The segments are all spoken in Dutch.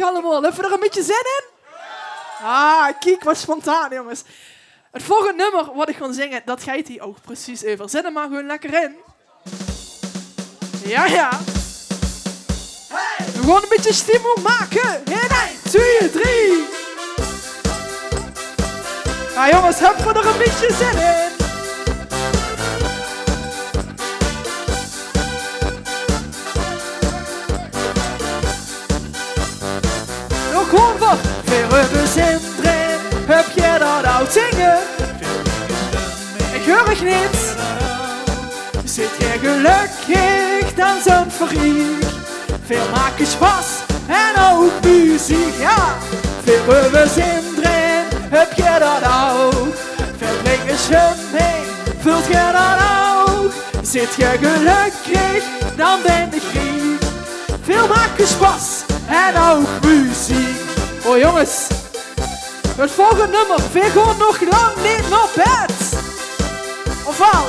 allemaal. Hebben we er een beetje zin in? Ah, kijk, wat spontaan, jongens. Het volgende nummer wat ik ga zingen, dat gaat hier ook precies over. Zet hem maar gewoon lekker in. Ja. We gaan een beetje stimmung maken. 1, 2, 3. Ja, jongens, hebben we er een beetje zin in? Nog gewoon voor. Veel zin erin. Heb je dat oud zingen? Ik hoor het niet. Zit je gelukkig, dan zijn vriend. Veel maken Spaß en ook muziek, ja. Veel zin erin, heb je dat ook? Veel brengen mee, vult je dat ook? Zit je gelukkig, dan ben ik vriend. Veel maken Spaß en ook muziek. Oh jongens, het volgende nummer, veel gewoon nog lang niet naar bed. Of wel?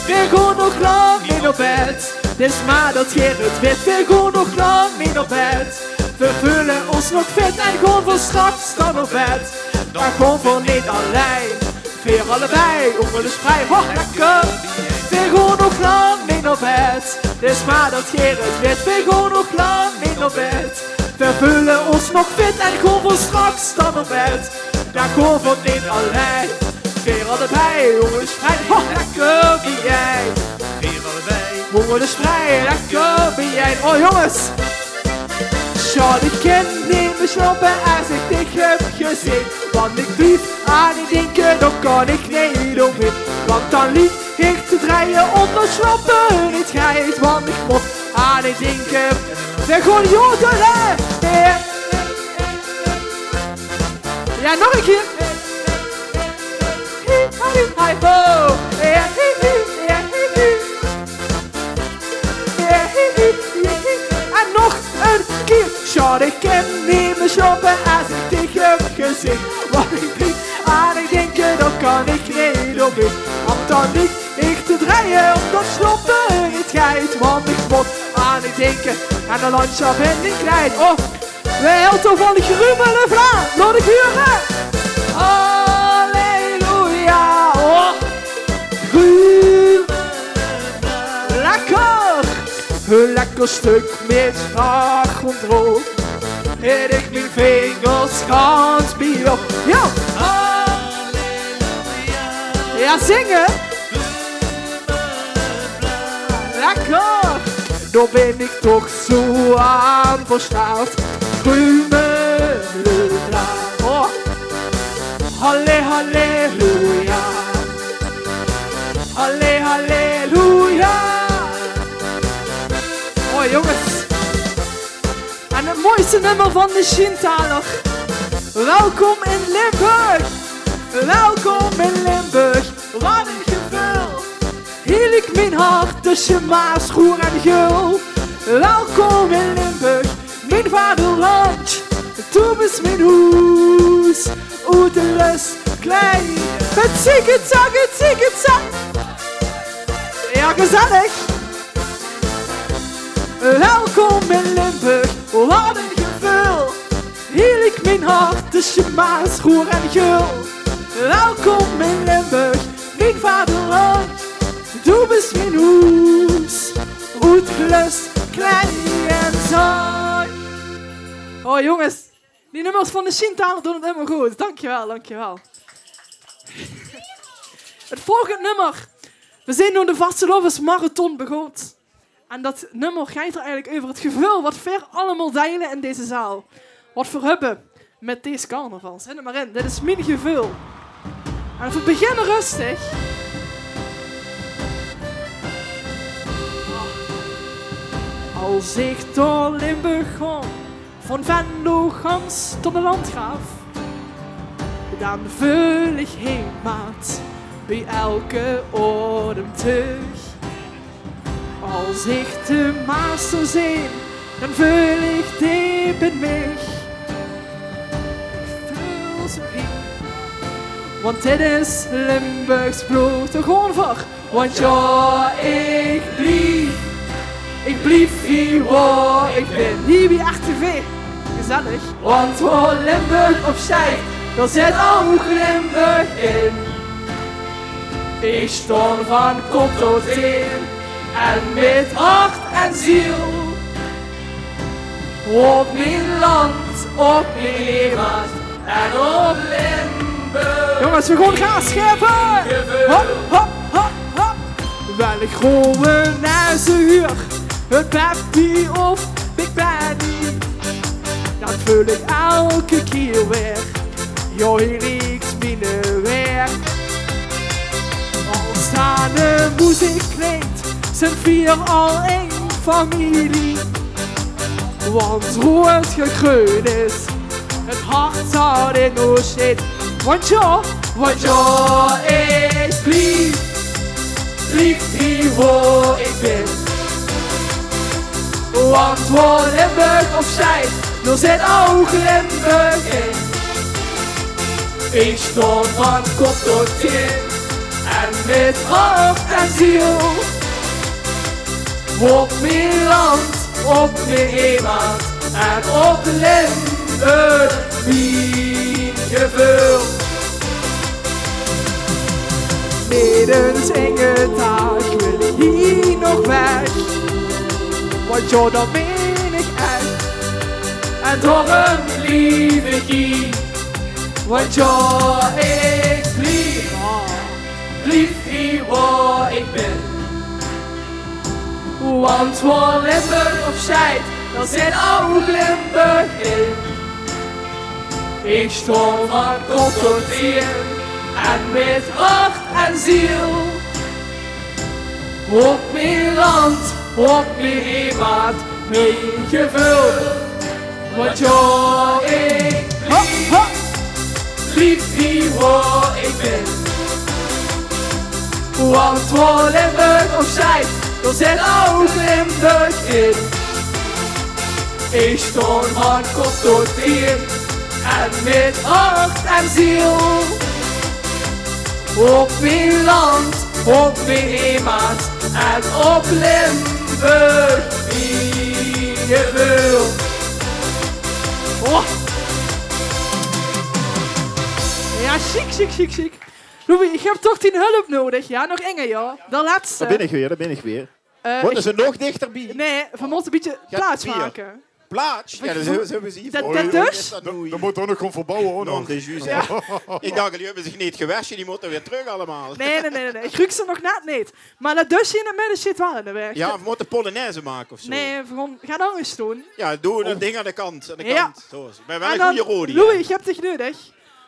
Veel gewoon nog lang niet naar bed. Dus maar dat je het weet, we gaan nog lang niet op bed. We voelen ons nog fit en gewoon voor straks dan op bed. Maar gewoon voor niet alleen, weer allebei, ook wel eens vrij, oh lekker. We gaan nog lang niet op bed. Dus maar dat je het weet, we gaan nog lang niet op bed. We voelen ons nog fit en gewoon voor straks dan op bed. Maar gewoon voor niet alleen, weer allebei, jongens vrij, oh lekker wie jij. Honger is vrij, lekker ben jij. Oh jongens! Charlie kan niet meer slapen als ik dich heb gezien. Want ik blijf aan die denken, dan kan ik niet omheen. Want dan liep ik te draaien onder slappen niet geit. Want ik moet aan die denken, we gaan jodelen. Ja, nog een keer. En nog een keer. Sjord, ik kan niet meer slapen als ik dich heb gezien. Want ik blijf aan ik denken, dan kan ik niet omheen. Want dan liep ik te draaien omdat slapen niet geit. Want ik moet aan ik denken, en de landschap ben ik kwijt. Oh, wij helpen van de gruwelen vraag. Laat ik huren. Halleluja. Oh, lekker. Een lekker stuk met achtergrond. En ik mijn vingers gans bij op. Ja. Halleluja. Ja, zingen. Lekker. Dan ben ik toch zo aan verslaafd. Grumelenbla. Oh. Halleluja. Halleluja. Oh jongens. En het mooiste nummer van de Shintaler. Welkom in Limburg. Welkom in Limburg. Wat een gevoel. Hiel ik mijn hart tussen Maas, Roer en Geul. Welkom in Limburg. Mijn vaderland. Toen is mijn hoes. Uit de lust klein. Het zikketzak, het zikketzak. Ja, gezellig. Welkom in Limburg, wat een gevoel. Hiel ik mijn hart tussen Maas, Roer en Geul. Welkom in Limburg, mijn vaderland. Du bist mijn hoes, uit lust, klein en zacht. Oh jongens, die nummers van de Shintaler doen het helemaal goed. Dankjewel, dankjewel. Het volgende nummer. We zijn door de Vastelovens Marathon begonnen. En dat nummer gaat er eigenlijk over het gevoel wat ver allemaal delen in deze zaal. Wat voor hebben met deze carnaval. Zet het maar in, dit is mijn gevoel. En we beginnen rustig. Als ik door Limburg ga, van Venlo Gans tot de Landgraaf, dan voel ik heimat bij elke ademteug. Als ik de Maas zou zien, dan voel ik diep in mij. Ik voel zo heen, want dit is Limburgs bloed. Er gewoon voor, want ja, ik blijf hier waar ik ben. Hier bij RTV. gezellig. Want voor Limburg opzij, daar zit ook Limburg in. Ik stond van kop tot teen en met hart en ziel. Op mijn land, op mijn heimat en op Limburg. Jongens, we gaan gaan scheppen! Hop, hop, hop, hop. Wel ik gewoon naar zijn huur, het Peppy of Big Benny. Dat vul ik elke keer weer, joh, hier riekt mijn weer. Als daar de muziek klinkt, zijn vier al één familie. Want hoe het gekreun is, het hart zal in ons zit. Want ja, ik lief hier waar ik ben. Want waar Limburg op zij, er zit ook Limburg in. Ik stond van kop tot teen en met hart en ziel. Op mijn land, op mijn heimat en op Limburg, mijn gevoel. Midden in het dag wil ik hier nog weg, want joh, dat meen ik echt. En daarom lief ik hier, want joh, ik lief hier waar ik ben. Want waar Limburg op zijt, dan zit ook Limburg in. Ik stond van kop tot teen en met hart en ziel. Op mijn land, op mijn heimat, mijn gevoel. Want ja, ik lief hier waar ik ben. Want waar Limburg op zijt, er zit ook Limburg in. Ik stond van kop tot teen en met hart en ziel. Op mijn land, op mijn heimat en op Limburg, wie je wil. Oh. Ja, chic. Louis, ik heb toch 10 hulp nodig, ja? Nog enger, ja. De laatste. Daar ben ik weer. Moeten ze nog dichterbij? Nee, we moeten een beetje plaats maken. Plaats? Ja, dat hebben we zien. Dat dus? Dan moet er nog gewoon verbouwen, hoor. Non de jus, ja. Ik dacht, die hebben zich niet gewassen, die moeten weer terug allemaal. Nee. Ik ruik ze nog net niet. Maar dat dusje in de midden zit wel in de weg. Ja, we moeten Polonaise maken of zo. Nee, ga dan eens doen. Ja, doe een ding aan de kant. Ja. Zo, ik ben wel een goede rode. Louis, je hebt het nodig.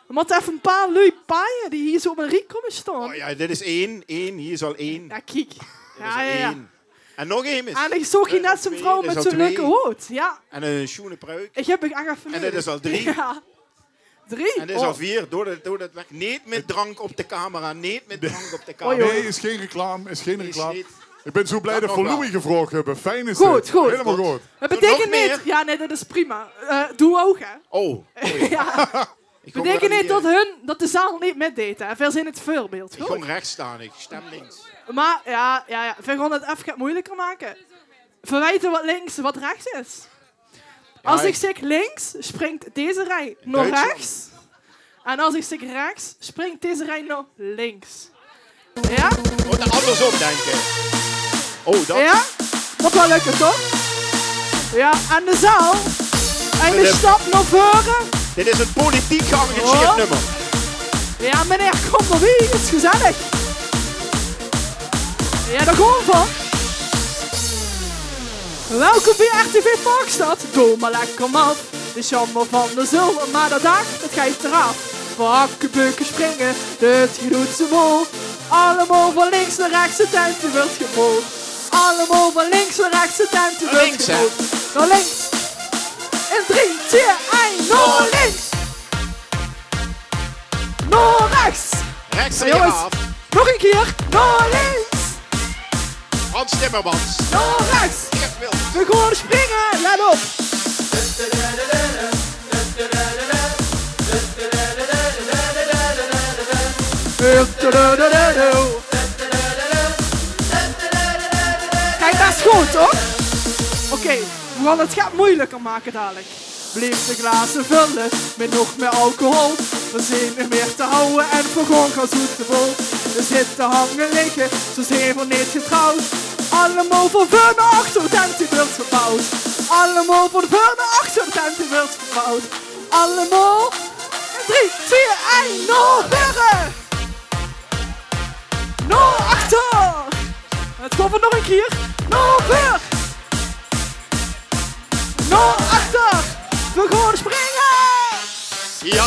We moeten even een paar lui paaien die hier zo op een riek komen staan. Oh ja, dit is 1. Hier is al 1. Ja, kijk. Ja. En nog één is. En ik zoek hier net zo'n vrouw met zo'n leuke hoed. Ja. En een schoene pruik. Ik heb echt even. En dit is al 3. Ja. 3? En dit is al 4. Doe dat weg. Niet met drank op de camera. Nee, is geen reclame. Ik ben zo blij dat we Louis gevraagd hebben. Fijn is goed. Helemaal goed. Dat betekent niet. Ja, nee, dat is prima. Doe ook, hè. Oh. Ja. Dat betekent niet dat de zaal niet metdeed, hè. Veel zijn het voorbeeld. Ik kom rechts staan. Ik stem links. Maar, ja. We gaan het even moeilijker maken. Verwijten wat links, wat rechts is. Als ik zeg links, springt deze rij naar rechts. En als ik zeg rechts, springt deze rij naar links. Ja? Moet er andersom denken. Oh, dat. Ja? Moet wel lukken, toch? Ja, en de zaal. En de stap naar voren. Dit is een politiek geëngageerd nummer. Ja, meneer, kom maar wie. Het is gezellig. Ja, daar gaan we. Welkom bij RTV Parkstad. Doe maar lekker man. De jammer van de zilver, maar de dag, dat geeft eraf. Bakken, beuken, springen, het doet ze vol. Allemaal van links naar rechts, de tenten wordt gevuld. Allemaal van links naar rechts, de tenten wordt gevuld. Naar links. In 3, 2, 1, naar links. Naar rechts. Rechts en jongens, af. nog een keer. Naar links. Hans Timmermans. Naar rechts. We gaan springen, let op. Kijk, dat is goed, hoor. Oké, we gaan het gaat moeilijker maken dadelijk. Blijf de glazen vullen met nog meer alcohol. We zijn er meer te houden en voor gewoon gaan zoete bol. We zitten hangen liggen, zo zijn we niet getrouwd. Allemaal van voor naar achter, de tent die wordt verbouwd. Allemaal van voor naar achter, de tent die wordt verbouwd. Allemaal 3, 2, 1, naar verre! Naar achter! Het komt er nog een keer. Naar ver! Naar achter! We gaan springen! Ja,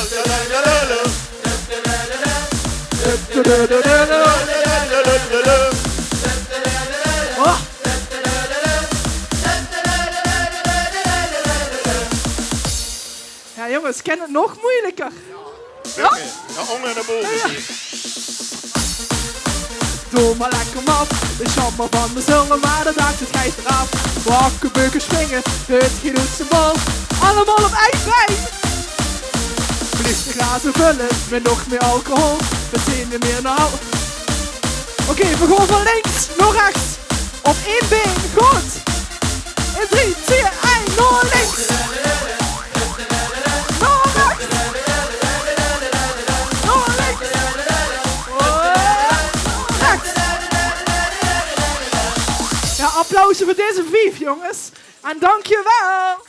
oh. Ja jongens, ken het nog moeilijker. Ja? Onder de boven. Doe maar lekker maf, de jammer van de zullen, maar dat daagt het geit eraf. Wakken, bukken, springen, het doet zijn bal. Allemaal op eigen been. Blijf de glazen vullen met nog meer alcohol. We zijn er meer nou. Oké, we gaan van links naar rechts. Op één been, goed. In 3, 2, 1, naar links. Naar rechts. Naar links. Rechts. Ja, applausje voor deze 5 jongens. En dankjewel.